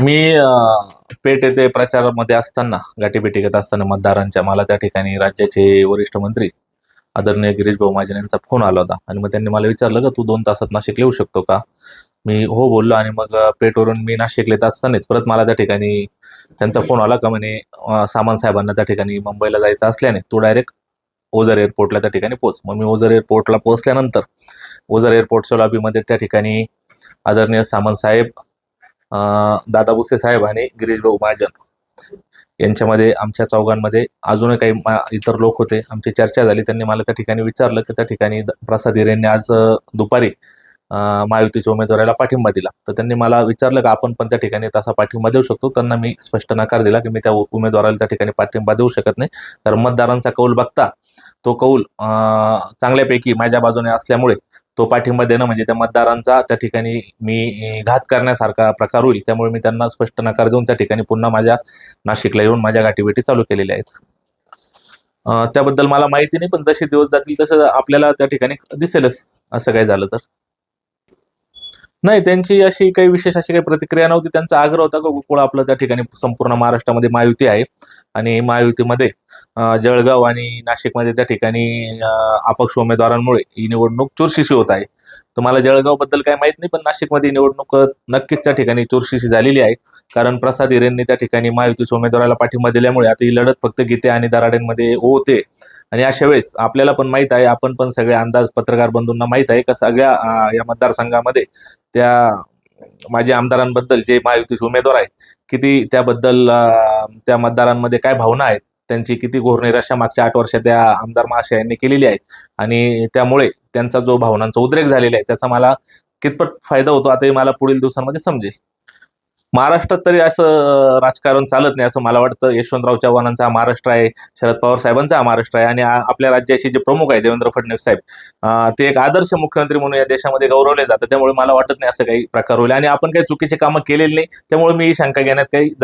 मी पेठ येथे प्रचारामध्ये असताना, गाठीभेटी घेत असताना मतदारांच्या, मला त्या ठिकाणी राज्याचे वरिष्ठ मंत्री आदरणीय गिरीश भाऊ महाजन यांचा फोन आला होता. आणि मग त्यांनी मला विचारलं का तू 2 तासात नाशिकला येऊ शकतो का? मी हो बोललो. आणि मग पेठवरून मी नाशिकला येत असतानाच परत मला त्या ठिकाणी त्यांचा फोन आला का म्हणे सामंत साहेबांना त्या ठिकाणी मुंबईला जायचं असल्याने तू डायरेक्ट ओझर एअरपोर्टला त्या ठिकाणी पोहोच. मग मी ओझर एअरपोर्टला पोहोचल्यानंतर ओझर एअरपोर्टच्या लॉबीमध्ये त्या ठिकाणी आदरणीय सामंत साहेब, दादा भुसे साहेब आणि गिरीश भाऊ महाजन यांच्यामध्ये, आमच्या चौघांमध्ये अजूनही काही इतर लोक होते. आमची चर्चा झाली. त्यांनी मला त्या ठिकाणी विचारलं की त्या ठिकाणी प्रसाद हिरेंनी आज दुपारी महायुतीच्या उमेदवाराला पाठिंबा दिला. तर त्यांनी मला विचारलं का आपण पण त्या ठिकाणी तसा पाठिंबा देऊ शकतो. त्यांना मी स्पष्ट नकार दिला की मी त्या उमेदवाराला त्या ठिकाणी पाठिंबा देऊ शकत नाही, कारण मतदारांचा कौल बघता तो कौल चांगल्यापैकी माझ्या बाजूने असल्यामुळे तो पाठिंबा देणं म्हणजे त्या मतदारांचा त्या ठिकाणी मी घात करण्यासारखा प्रकार होईल. त्यामुळे मी त्यांना स्पष्ट नकार देऊन त्या ठिकाणी पुन्हा माझ्या नाशिकला येऊन माझ्या गाठीभेटी चालू केलेल्या आहेत. त्याबद्दल मला माहिती नाही, पण जसे दिवस जातील तसं आपल्याला त्या ठिकाणी दिसेलच असं काही झालं तर. नाही, त्यांची अशी काही विशेष अशी काही प्रतिक्रिया नव्हती. त्यांचा आग्रह होता की गोकुळ आपलं त्या ठिकाणी संपूर्ण महाराष्ट्रामध्ये महायुती आहे आणि महायुतीमध्ये जळगाव आणि नाशिकमध्ये त्या ठिकाणी अपक्ष उमेदवारांमुळे ही निवडणूक चुरशीची होत आहे. तर मला जळगावबद्दल काही माहीत नाही, पण नाशिकमध्ये ही निवडणूक नक्कीच त्या ठिकाणी चुरशीची झालेली आहे. कारण प्रसाद हिरेंनी त्या ठिकाणी महायुतीच्या उमेदवाराला पाठिंबा दिल्यामुळे आता ही लढत फक्त गीते आणि दराडेंमध्ये होते. आणि अशा वेळेस आपल्याला पण माहीत आहे, आपण पण सगळे अंदाज पत्रकार बंधूंना माहीत आहे का सगळ्या या मतदारसंघामध्ये त्या माजी आमदारांबद्दल जे महायुतीचे उमेदवार आहेत, किती त्याबद्दल त्या मतदारांमध्ये काय भावना आहेत, त्यांची किती घोरनिराशा मागच्या 8 वर्षात त्या आमदार महाशयांनी केलेली आहे. आणि त्यामुळे त्यांचा जो भावनांचा उद्रेक झालेला आहे त्याचा मला कितपत फायदा होतो आता हे मला पुढील दिवसांमध्ये समजेल. महाराष्ट्रात तरी असं राजकारण चालत नाही असं मला वाटतं. यशवंतराव चव्हाणांचा हा महाराष्ट्र आहे, शरद पवार साहेबांचा हा महाराष्ट्र आहे आणि आपल्या राज्याचे जे प्रमुख आहे देवेंद्र फडणवीस साहेब, ते एक आदर्श मुख्यमंत्री म्हणून या देशामध्ये गौरवले जातात. त्यामुळे मला वाटत नाही असं काही प्रकार होईल आणि आपण काही चुकीचे कामं केलेली नाही. त्यामुळे मी ही शंका घेण्यात काही